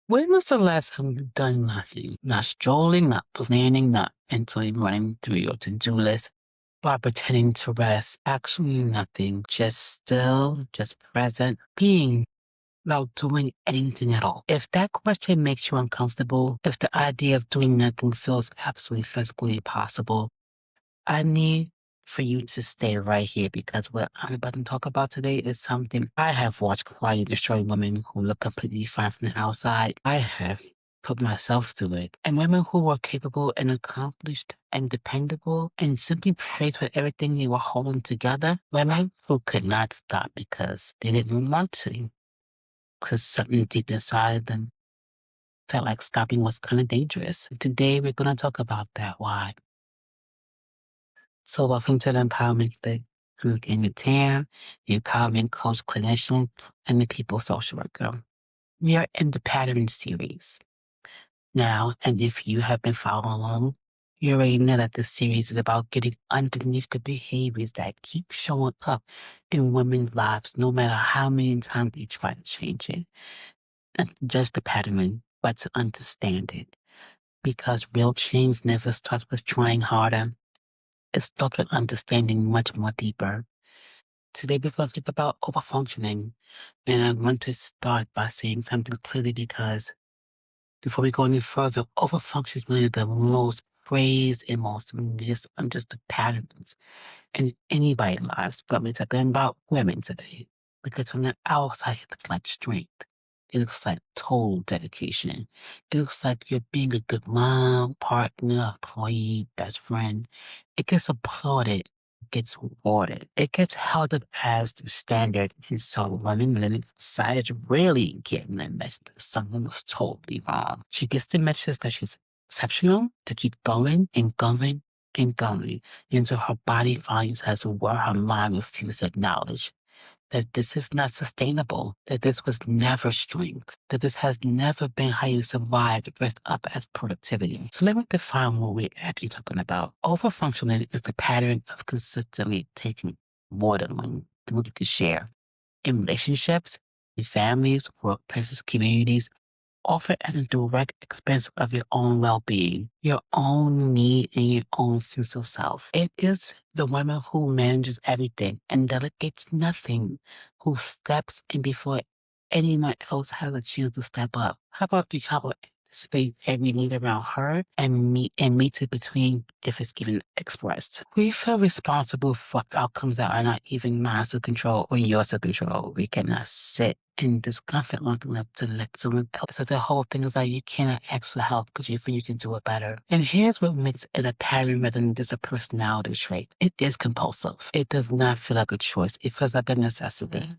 When was the last time you've done nothing? Not strolling, not planning, not mentally running through your to-do list, but pretending to rest. Actually nothing. Just still, just present, being without doing anything at all. If that question makes you uncomfortable, if the idea of doing nothing feels absolutely physically impossible, I need for you to stay right here because what I'm about to talk about today is something I have watched quietly destroy women who look completely fine from the outside. I have put myself through it. And women who were capable and accomplished and dependable and simply praised for everything they were holding together. Women who could not stop because they didn't want to. Because something deep inside them felt like stopping was kind of dangerous. Today we're going to talk about that. Why? So welcome to the Empowerment Clinic. I'm Amy Tam, the Empowerment Coach Clinician and the People Social Worker. We are in the Pattern series now, and if you have been following along, you already know that this series is about getting underneath the behaviors that keep showing up in women's lives, no matter how many times they try to change it. Not just the pattern, but to understand it. Because real change never starts with trying harder. It starts with understanding much more deeper. Today we're going to talk about overfunctioning, and I want to start by saying something clearly because before we go any further, overfunction is one of the most praised and most misunderstood patterns in anybody's lives, but we're talking about women today. Because from the outside, it looks like strength. It looks like total dedication. It looks like you're being a good mom, partner, employee, best friend. It gets applauded, it gets rewarded. It gets held up as the standard. And so women living inside is rarely getting the message that something was totally wrong. She gets the message that she's exceptional, to keep going and going and going until her body finally says where her mind refuses to acknowledge that this is not sustainable, that this was never strength, that this has never been how you survive dressed up as productivity. So let me define what we're actually talking about. Overfunctioning is the pattern of consistently taking more than what you can share in relationships, in families, workplaces, communities, often at the direct expense of your own well-being, your own need, and your own sense of self. It is the woman who manages everything and delegates nothing, who steps in before anyone else has a chance to step up. How about become space every need around her and meet it between if it's even expressed. We feel responsible for outcomes that are not even mine to control or yours to control. We cannot sit in discomfort long enough to let someone else. So the whole thing is like you cannot ask for help because you think you can do it better. And here's what makes it a pattern rather than just a personality trait. It is compulsive. It does not feel like a choice. It feels like a necessity.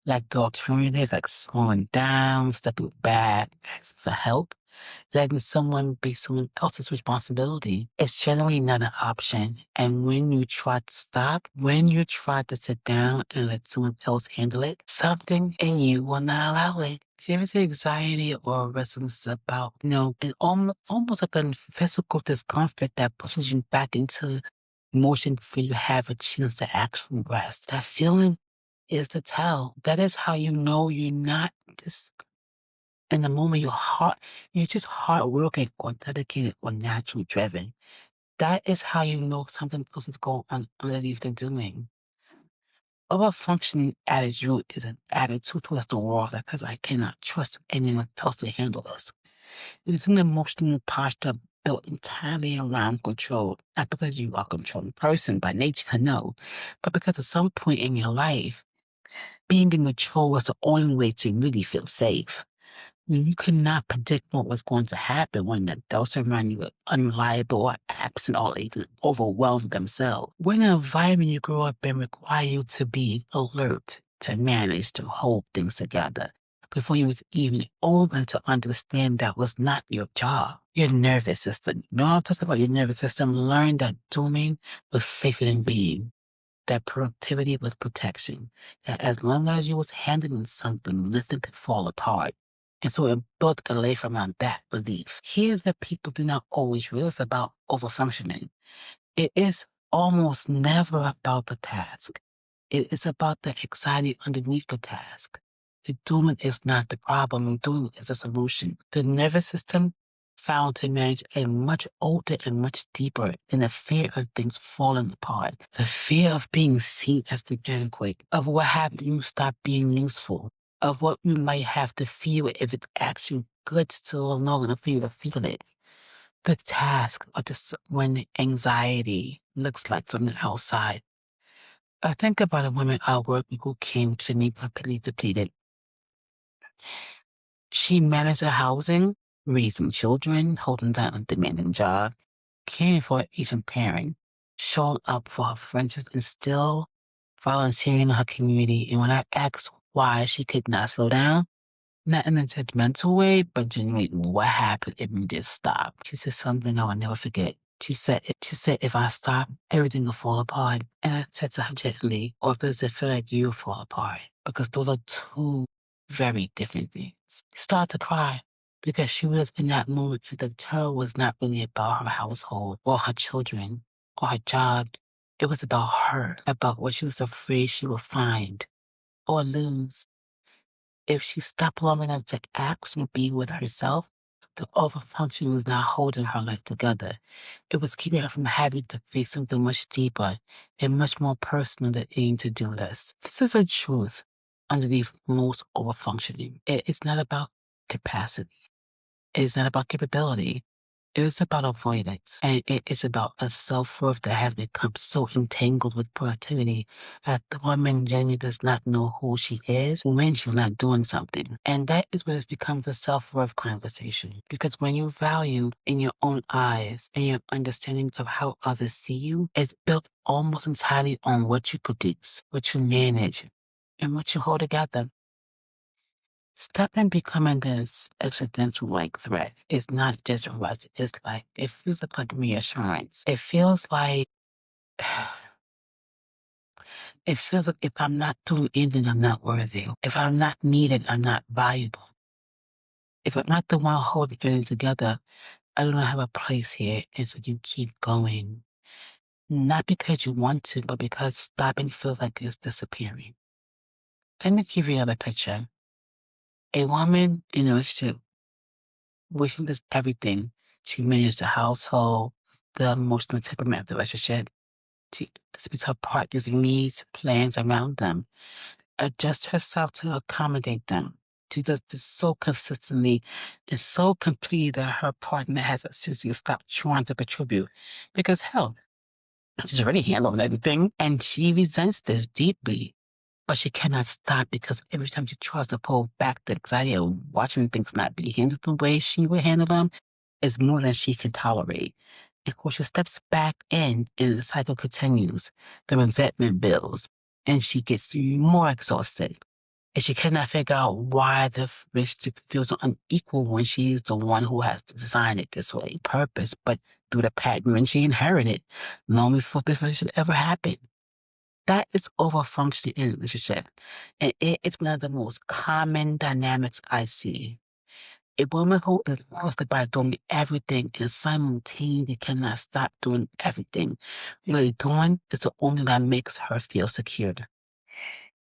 Like the alternative, like slowing down, stepping back, asking for help, letting someone be someone else's responsibility. It's generally not an option. And when you try to stop, when you try to sit down and let someone else handle it, something in you will not allow it. There is anxiety or restlessness about, and almost like a physical discomfort that pushes you back into motion before you have a chance to actually rest. That feeling is the tell. That is how you know you're not just in the moment you're just hardworking or dedicated or naturally driven. That is how you know something else is going on underneath the doing. Our functioning attitude is an attitude towards the world that says I cannot trust anyone else to handle this. It is an emotional posture built entirely around control, not because you are a controlling person by nature, no, but because at some point in your life, being in control was the only way to really feel safe. You could not predict what was going to happen when the adults around you were unreliable or absent or even overwhelmed themselves. When an environment you grew up in require you to be alert, to manage, to hold things together, before you was even old enough to understand that was not your job. Your nervous system, I'm talking about your nervous system, learned that doing was safer than being, that productivity was protection, that as long as you was handling something, nothing could fall apart. And so it built a life around that belief. Here's what people do not always realize about overfunctioning. It is almost never about the task. It is about the anxiety underneath the task. The doing is not the problem. Doing is a solution. The nervous system found to manage a much older and much deeper than the fear of things falling apart. The fear of being seen as inadequate, of what happens when you stop being useful, of what you might have to feel if it's actually good still long enough for you to feel it. The task of just when the anxiety looks like from the outside. I think about a woman I work with who came to me completely depleted. She managed her housing, raising children, holding down a demanding job, caring for each parent, showing up for her friends, and still volunteering in her community. And when I asked why she could not slow down, not in a judgmental way, but genuinely, what happened if you just stop? She said something I will never forget. She said, if I stop, everything will fall apart. And I said to her gently, or does it feel like you fall apart? Because those are two very different things. She started to cry because she was in that moment that the terror was not really about her household or her children or her job. It was about her, about what she was afraid she would find or lose. If she stopped long enough to actually be with herself, the overfunction was not holding her life together. It was keeping her from having to face something much deeper and much more personal than aiming to do this. This is a truth underneath most overfunctioning. It's not about capacity. It's not about capability. It is about avoidance. And it is about a self-worth that has become so entangled with productivity that the woman genuinely does not know who she is when she's not doing something. And that is when it becomes a self-worth conversation. Because when you value in your own eyes and your understanding of how others see you, it's built almost entirely on what you produce, what you manage, and what you hold together. Stopping becoming this existential like threat is not just rust. It's like it feels like reassurance. It feels like if I'm not doing anything, I'm not worthy. If I'm not needed, I'm not valuable. If I'm not the one holding it together, I don't have a place here. And so you keep going. Not because you want to, but because stopping feels like it's disappearing. Let me give you another picture. A woman in a relationship wishing this everything. She managed the household, the emotional temperament of the relationship. She displays her partner's needs, plans around them, adjust herself to accommodate them. She does this so consistently and so completely that her partner has essentially stopped trying to contribute. Because hell, she's already handling everything and she resents this deeply. But she cannot stop because every time she tries to pull back, the anxiety of watching things not be handled the way she would handle them is more than she can tolerate. And of course, she steps back in and the cycle continues. The resentment builds and she gets more exhausted. And she cannot figure out why the relationship feels so unequal when she's the one who has designed it this way, purpose, but through the pattern she inherited long before the relationship ever happened. That is overfunctioning in a relationship. And it is one of the most common dynamics I see. A woman who is exhausted by doing everything and simultaneously cannot stop doing everything. Really doing is the only that makes her feel secure.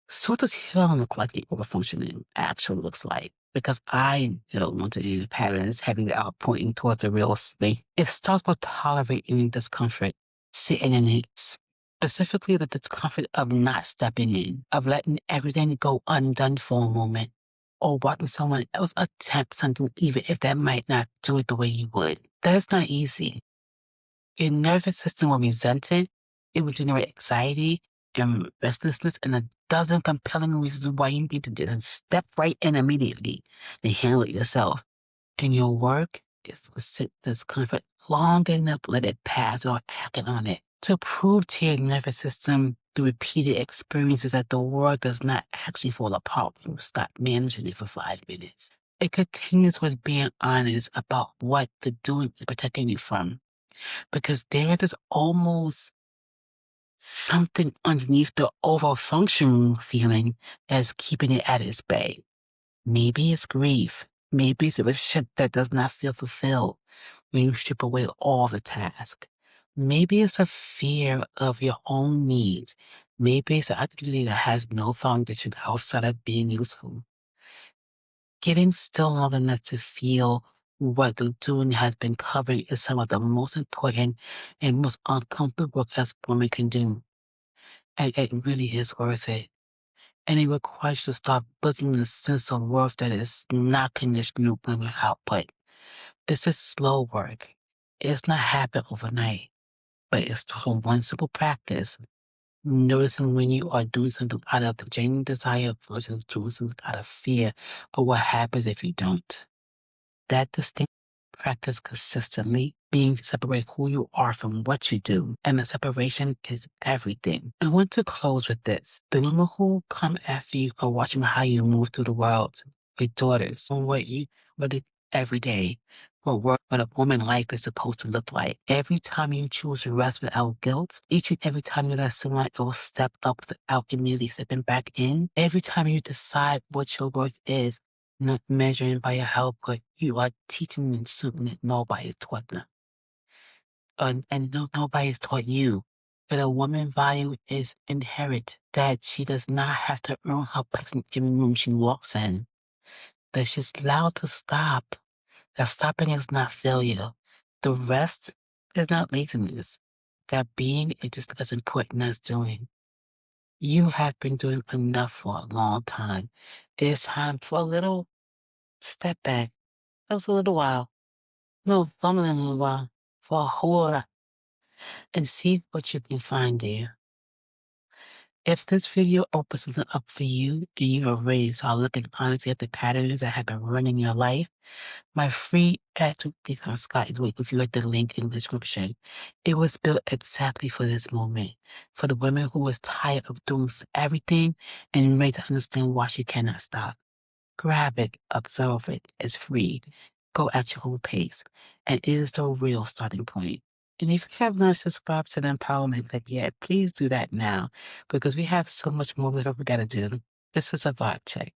So what does healing look like? Overfunctioning actually looks like. Because I don't want to be the patterns having it out pointing towards the real thing. It starts with tolerating discomfort, sitting in it, specifically the discomfort of not stepping in, of letting everything go undone for a moment, or watching someone else attempt something even if that might not do it the way you would. That is not easy. Your nervous system will resent it. It will generate anxiety and restlessness and a dozen compelling reasons why you need to just step right in immediately and handle it yourself. And your work is to sit discomfort long enough, let it pass or acting on it. To prove to your nervous system through repeated experiences that the world does not actually fall apart when you stop managing it for 5 minutes. It continues with being honest about what the doing is protecting you from. Because there is almost something underneath the overfunctioning feeling that's keeping it at its bay. Maybe it's grief. Maybe it's a relationship that does not feel fulfilled when you strip away all the tasks. Maybe it's a fear of your own needs. Maybe it's an identity that has no foundation outside of being useful. Getting still long enough to feel what the doing has been covering is some of the most important and most uncomfortable work as a woman can do. And it really is worth it. And it requires you to stop building a sense of worth that is not conditional on your output. This is slow work. It's not happen overnight, but it's from one simple practice. Noticing when you are doing something out of the genuine desire versus doing something out of fear of what happens if you don't. That distinct practice consistently being separate who you are from what you do, and the separation is everything. I want to close with this. The women who come after you are watching how you move through the world, your daughters, on what it every day, what a woman life is supposed to look like. Every time you choose to rest without guilt, each and every time you let someone else step up without immediately stepping back in, every time you decide what your worth is, not measuring by your output, you are teaching them something that nobody taught them. And nobody's taught you that a woman's value is inherent, that she does not have to earn her place in every room she walks in, that she's allowed to stop, that stopping is not failure. The rest is not laziness, that being is just as important as doing. You have been doing enough for a long time. It's time for a little step back. Just a little while. No, fumbling a little while. For a whole and see what you can find there. If this video opens something up for you and you are ready to start looking honestly at the patterns that have been running your life, my free attitude on Scott is waiting for you at the link in the description. It was built exactly for this moment, for the woman who was tired of doing everything and ready to understand why she cannot stop. Grab it, absorb it. It's free. Go at your own pace. And it is the real starting point. And if you have not subscribed to the Empowerment Click yet, please do that now because we have so much more that we got to do. This is a vibe check.